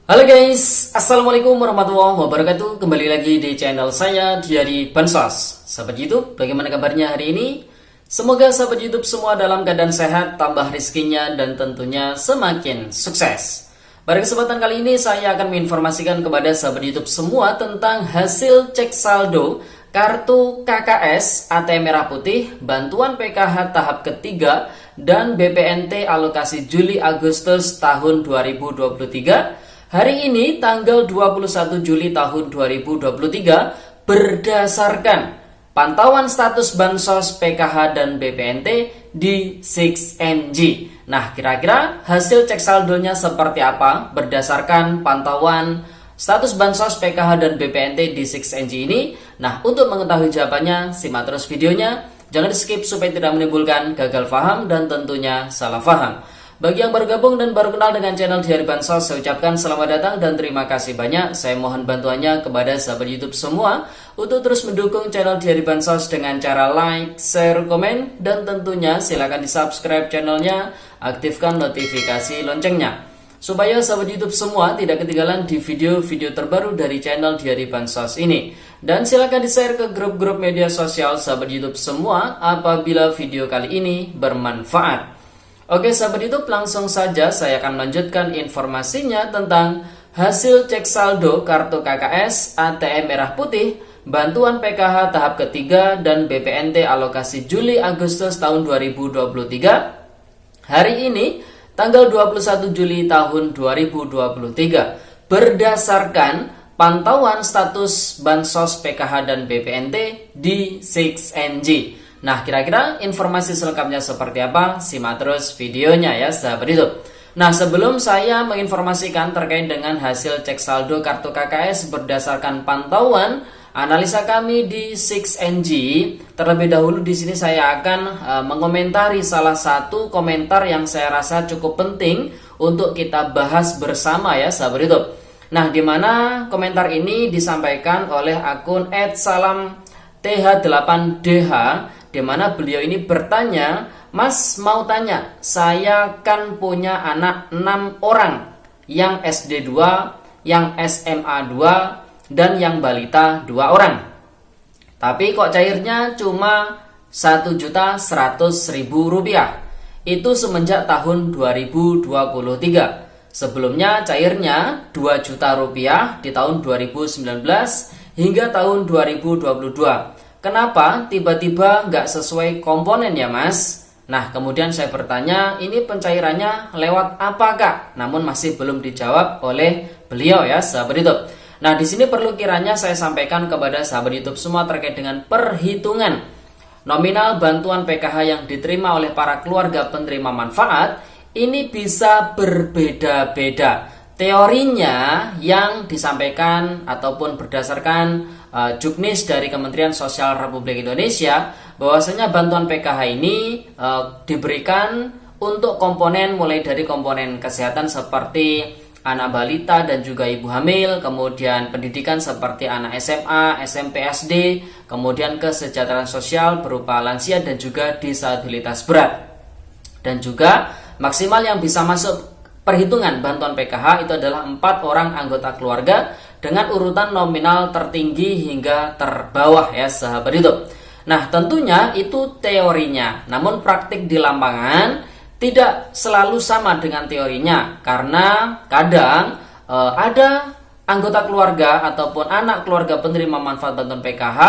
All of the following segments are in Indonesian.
Halo guys, Assalamualaikum warahmatullahi wabarakatuh. Kembali lagi di channel saya Diari Bansos. Sahabat YouTube, bagaimana kabarnya hari ini? Semoga sahabat YouTube semua dalam keadaan sehat, tambah rezekinya, dan tentunya semakin sukses. Pada kesempatan kali ini saya akan menginformasikan kepada sahabat YouTube semua tentang hasil cek saldo kartu KKS ATM Merah Putih, bantuan PKH tahap ketiga, dan BPNT alokasi Juli-Agustus tahun 2023 hari ini tanggal 21 Juli tahun 2023 berdasarkan pantauan status Bansos, PKH, dan BPNT di 6NG. Nah, kira-kira hasil cek saldonya seperti apa berdasarkan pantauan status Bansos, PKH, dan BPNT di 6NG ini? Nah, untuk mengetahui jawabannya, simak terus videonya. Jangan di skip supaya tidak menimbulkan gagal paham dan tentunya salah paham. Bagi yang baru gabung dan baru kenal dengan channel Diari Bansos, saya ucapkan selamat datang dan terima kasih banyak. Saya mohon bantuannya kepada sahabat YouTube semua untuk terus mendukung channel Diari Bansos dengan cara like, share, komen, dan tentunya silakan di subscribe channelnya, aktifkan notifikasi loncengnya, supaya sahabat YouTube semua tidak ketinggalan di video-video terbaru dari channel Diari Bansos ini. Dan silakan di-share ke grup-grup media sosial sahabat YouTube semua apabila video kali ini bermanfaat. Oke sahabat YouTube, langsung saja saya akan melanjutkan informasinya tentang hasil cek saldo kartu KKS ATM Merah Putih, bantuan PKH tahap ketiga, dan BPNT alokasi Juli-Agustus tahun 2023 hari ini tanggal 21 Juli tahun 2023 berdasarkan pantauan status Bansos, PKH, dan BPNT di 6NG. Nah, kira-kira informasi selengkapnya seperti apa? Simak terus videonya ya sahabat YouTube. Nah, sebelum saya menginformasikan terkait dengan hasil cek saldo kartu KKS berdasarkan pantauan analisa kami di 6NG, terlebih dahulu di sini saya akan mengomentari salah satu komentar yang saya rasa cukup penting untuk kita bahas bersama ya sahabat YouTube. Nah, di mana komentar ini disampaikan oleh akun @salamth8dh, di mana beliau ini bertanya, "Mas mau tanya, saya kan punya anak 6 orang, yang SD 2, yang SMA 2, dan yang balita 2 orang. Tapi kok cairnya cuma Rp1.100.000. Itu semenjak tahun 2023. Sebelumnya cairnya Rp2 juta di tahun 2019 hingga tahun 2022. Kenapa tiba-tiba nggak sesuai komponen ya mas?" Nah, kemudian saya bertanya, ini pencairannya lewat apa kak? Namun masih belum dijawab oleh beliau ya sahabat YouTube. Nah, di sini perlu kiranya saya sampaikan kepada sahabat YouTube semua terkait dengan perhitungan nominal bantuan PKH yang diterima oleh para keluarga penerima manfaat ini bisa berbeda-beda. Teorinya yang disampaikan ataupun berdasarkan Juknis dari Kementerian Sosial Republik Indonesia, bahwasanya bantuan PKH ini diberikan untuk komponen mulai dari komponen kesehatan seperti anak balita dan juga ibu hamil, kemudian pendidikan seperti anak SMA, SMP, SD, kemudian kesejahteraan sosial berupa lansia dan juga disabilitas berat. Dan juga maksimal yang bisa masuk perhitungan bantuan PKH itu adalah 4 orang anggota keluarga dengan urutan nominal tertinggi hingga terbawah ya sahabat YouTube. Nah, tentunya itu teorinya, namun praktik di lapangan tidak selalu sama dengan teorinya, karena kadang ada anggota keluarga ataupun anak keluarga penerima manfaat bantuan PKH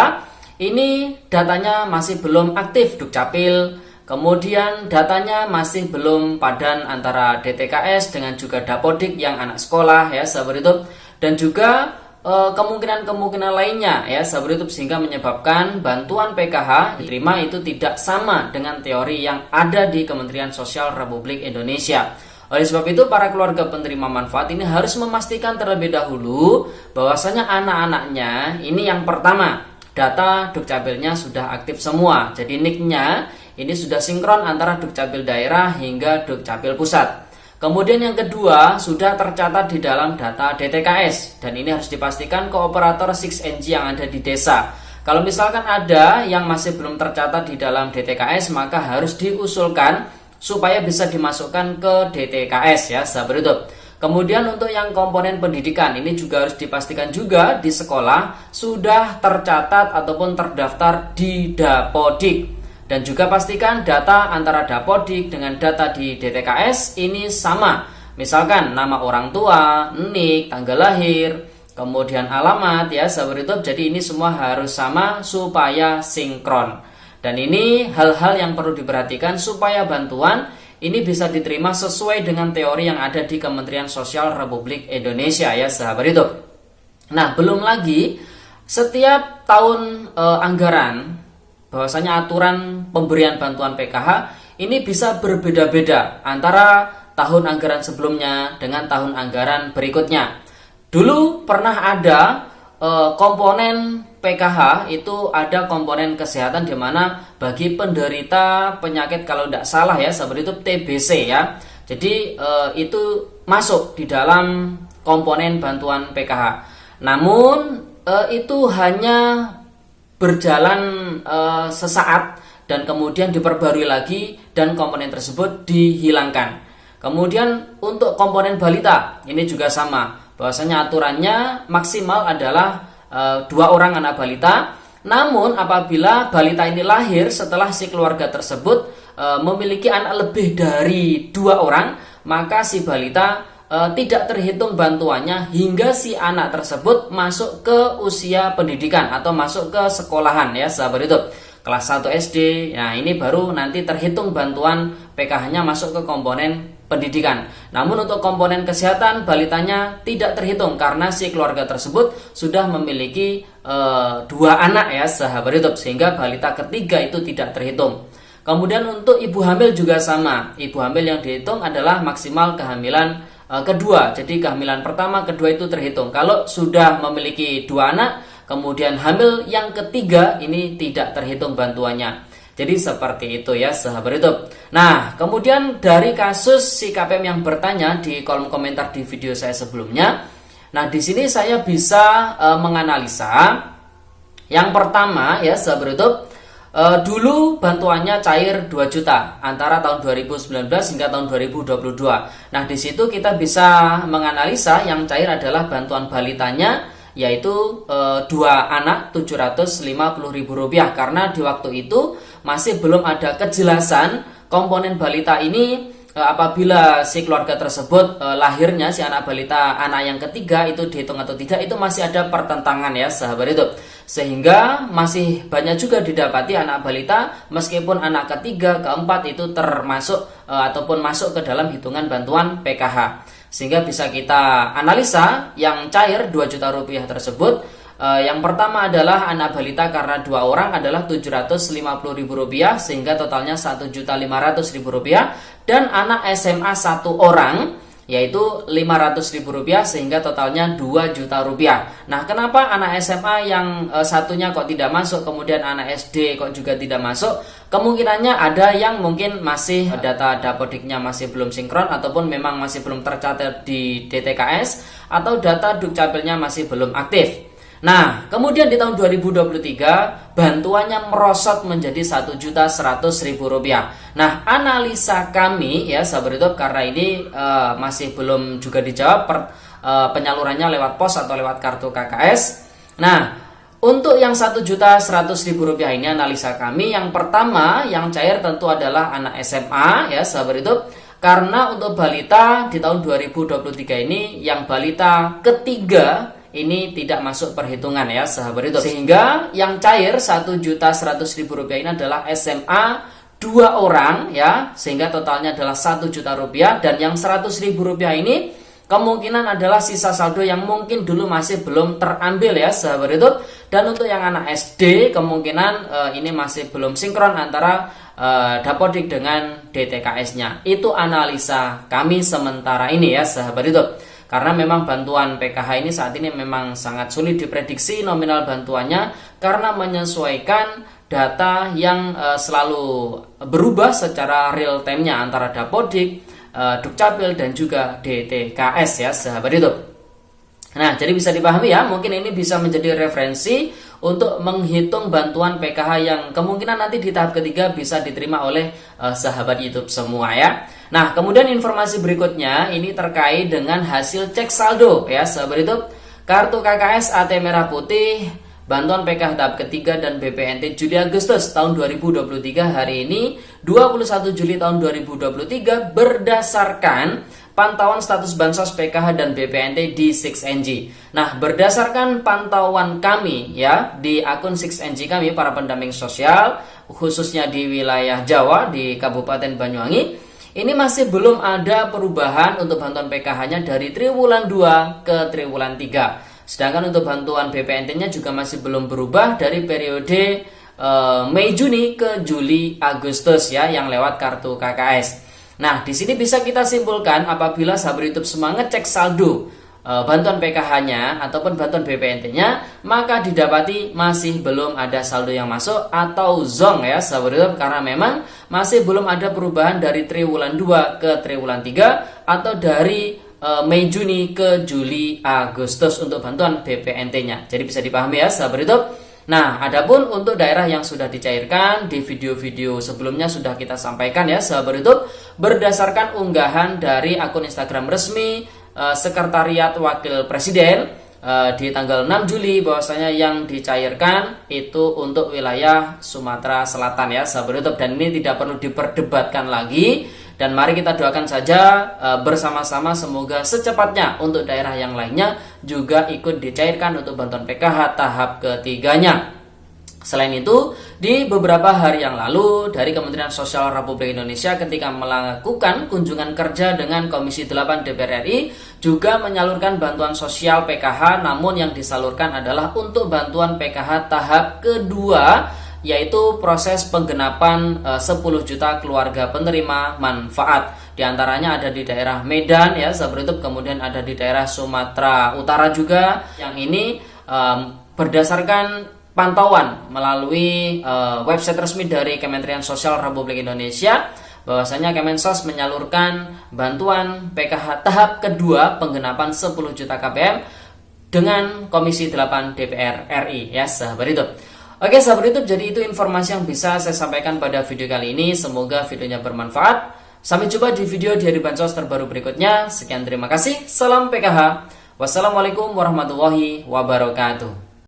ini datanya masih belum aktif Dukcapil. Kemudian datanya masih belum padan antara DTKS dengan juga Dapodik yang anak sekolah ya sahabat YouTube, dan juga kemungkinan-kemungkinan lainnya ya sahabat YouTube, sehingga menyebabkan bantuan PKH diterima itu tidak sama dengan teori yang ada di Kementerian Sosial Republik Indonesia. Oleh sebab itu, para keluarga penerima manfaat ini harus memastikan terlebih dahulu bahwasanya anak-anaknya ini yang pertama data Dukcapilnya sudah aktif semua. Jadi NIK-nya ini sudah sinkron antara Dukcapil daerah hingga Dukcapil pusat. Kemudian yang kedua, sudah tercatat di dalam data DTKS, dan ini harus dipastikan ke operator 6NG yang ada di desa. Kalau misalkan ada yang masih belum tercatat di dalam DTKS, maka harus diusulkan supaya bisa dimasukkan ke DTKS ya sahabat YouTube. Kemudian untuk yang komponen pendidikan ini juga harus dipastikan juga di sekolah sudah tercatat ataupun terdaftar di Dapodik. Dan juga pastikan data antara Dapodik dengan data di DTKS ini sama. Misalkan nama orang tua, NIK, tanggal lahir, kemudian alamat ya sahabat YouTube. Jadi ini semua harus sama supaya sinkron. Dan ini hal-hal yang perlu diperhatikan supaya bantuan ini bisa diterima sesuai dengan teori yang ada di Kementerian Sosial Republik Indonesia ya sahabat YouTube. Nah, belum lagi setiap tahun anggaran bahwasanya aturan pemberian bantuan PKH ini bisa berbeda-beda antara tahun anggaran sebelumnya dengan tahun anggaran berikutnya. Dulu pernah ada komponen PKH itu ada komponen kesehatan di mana bagi penderita penyakit kalau tidak salah ya sahabat itu TBC ya. Jadi itu masuk di dalam komponen bantuan PKH. Namun itu hanya berjalan sesaat dan kemudian diperbarui lagi dan komponen tersebut dihilangkan. Kemudian untuk komponen balita ini juga sama. Bahwasanya aturannya maksimal adalah 2 orang anak balita. Namun apabila balita ini lahir setelah si keluarga tersebut memiliki anak lebih dari 2 orang, maka si balita tidak terhitung bantuannya hingga si anak tersebut masuk ke usia pendidikan atau masuk ke sekolahan ya sahabat itu. Kelas 1 SD. Nah, ini baru nanti terhitung bantuan PKH-nya masuk ke komponen pendidikan. Namun untuk komponen kesehatan balitanya tidak terhitung karena si keluarga tersebut sudah memiliki 2 anak ya sahabat YouTube, sehingga balita ketiga itu tidak terhitung. Kemudian untuk ibu hamil juga sama. Ibu hamil yang dihitung adalah maksimal kehamilan kedua. Jadi kehamilan pertama, kedua itu terhitung. Kalau sudah memiliki 2 anak, kemudian hamil yang ketiga ini tidak terhitung bantuannya. Jadi seperti itu ya sahabat YouTube. Nah, kemudian dari kasus si KPM yang bertanya di kolom komentar di video saya sebelumnya. Nah, di sini saya bisa menganalisa. Yang pertama ya sahabat YouTube, dulu bantuannya cair 2 juta antara tahun 2019 hingga tahun 2022. Nah, di situ kita bisa menganalisa yang cair adalah bantuan balitanya, yaitu 2 anak Rp750.000 karena di waktu itu masih belum ada kejelasan komponen balita ini apabila si keluarga tersebut lahirnya si anak balita anak yang ketiga itu dihitung atau tidak, itu masih ada pertentangan ya sahabat itu, sehingga masih banyak juga didapati anak balita meskipun anak ketiga keempat itu termasuk ataupun masuk ke dalam hitungan bantuan PKH. Sehingga bisa kita analisa yang cair 2 juta rupiah tersebut. Yang pertama adalah anak balita karena 2 orang adalah Rp750.000 sehingga totalnya Rp1.500.000, dan anak SMA 1 orang yaitu Rp500.000 sehingga totalnya Rp2 juta. Nah, kenapa anak SMA yang satunya kok tidak masuk, kemudian anak SD kok juga tidak masuk? Kemungkinannya ada yang mungkin masih data Dapodiknya masih belum sinkron ataupun memang masih belum tercatat di DTKS atau data Dukcapilnya masih belum aktif. Nah, kemudian di tahun 2023 bantuannya merosot menjadi Rp1.100.000. Nah, analisa kami ya sahabat YouTube, karena ini masih belum juga dijawab penyalurannya lewat pos atau lewat kartu KKS. Nah, untuk yang Rp1.100.000 ini analisa kami, yang pertama yang cair tentu adalah anak SMA ya sahabat YouTube. Karena untuk balita di tahun 2023 ini yang balita ketiga ini tidak masuk perhitungan ya sahabat itu, sehingga yang cair Rp1.100.000 ini adalah SMA 2 orang ya, sehingga totalnya adalah Rp1 juta, dan yang Rp100.000 ini kemungkinan adalah sisa saldo yang mungkin dulu masih belum terambil ya sahabat itu. Dan untuk yang anak SD kemungkinan ini masih belum sinkron antara Dapodik dengan DTKS-nya. Itu analisa kami sementara ini ya sahabat itu. Karena memang bantuan PKH ini saat ini memang sangat sulit diprediksi nominal bantuannya karena menyesuaikan data yang selalu berubah secara real time-nya antara Dapodik, Dukcapil dan juga DTKS ya sahabat itu. Nah, jadi bisa dipahami ya, mungkin ini bisa menjadi referensi untuk menghitung bantuan PKH yang kemungkinan nanti di tahap ketiga bisa diterima oleh sahabat YouTube semua ya. Nah, kemudian informasi berikutnya ini terkait dengan hasil cek saldo ya sahabat YouTube. Kartu KKS AT Merah Putih, bantuan PKH tahap ketiga dan BPNT Juli Agustus tahun 2023 hari ini 21 Juli tahun 2023 berdasarkan pantauan status bansos PKH dan BPNT di 6NG. Nah, berdasarkan pantauan kami ya di akun 6NG kami para pendamping sosial khususnya di wilayah Jawa di Kabupaten Banyuwangi, ini masih belum ada perubahan untuk bantuan PKH-nya dari triwulan 2 ke triwulan 3. Sedangkan untuk bantuan BPNT-nya juga masih belum berubah dari periode Mei Juni ke Juli Agustus ya yang lewat kartu KKS. Nah, di sini bisa kita simpulkan apabila sahabat YouTube semua ngecek saldo bantuan PKH-nya ataupun bantuan BPNT-nya, maka didapati masih belum ada saldo yang masuk atau zong ya sahabat YouTube, karena memang masih belum ada perubahan dari triwulan 2 ke triwulan 3 atau dari Mei Juni ke Juli Agustus untuk bantuan BPNT-nya. Jadi bisa dipahami ya sahabat YouTube. Nah, adapun untuk daerah yang sudah dicairkan di video-video sebelumnya sudah kita sampaikan ya sahabat YouTube, berdasarkan unggahan dari akun Instagram resmi Sekretariat Wakil Presiden di tanggal 6 Juli bahwasanya yang dicairkan itu untuk wilayah Sumatera Selatan ya sahabat YouTube, dan ini tidak perlu diperdebatkan lagi. Dan mari kita doakan saja bersama-sama semoga secepatnya untuk daerah yang lainnya juga ikut dicairkan untuk bantuan PKH tahap ketiganya. Selain itu, di beberapa hari yang lalu dari Kementerian Sosial Republik Indonesia ketika melakukan kunjungan kerja dengan Komisi 8 DPR RI juga menyalurkan bantuan sosial PKH, namun yang disalurkan adalah untuk bantuan PKH tahap kedua, yaitu proses penggenapan 10 juta keluarga penerima manfaat. Di antaranya ada di daerah Medan ya sahabat YouTube, kemudian ada di daerah Sumatera Utara juga. Yang ini berdasarkan pantauan melalui website resmi dari Kementerian Sosial Republik Indonesia, bahwasanya Kemensos menyalurkan bantuan PKH tahap kedua penggenapan 10 juta KPM dengan Komisi 8 DPR RI ya sahabat YouTube. Oke sahabat YouTube, jadi itu informasi yang bisa saya sampaikan pada video kali ini. Semoga videonya bermanfaat. Sampai jumpa di video Diari Bansos terbaru berikutnya. Sekian, terima kasih. Salam PKH. Wassalamualaikum warahmatullahi wabarakatuh.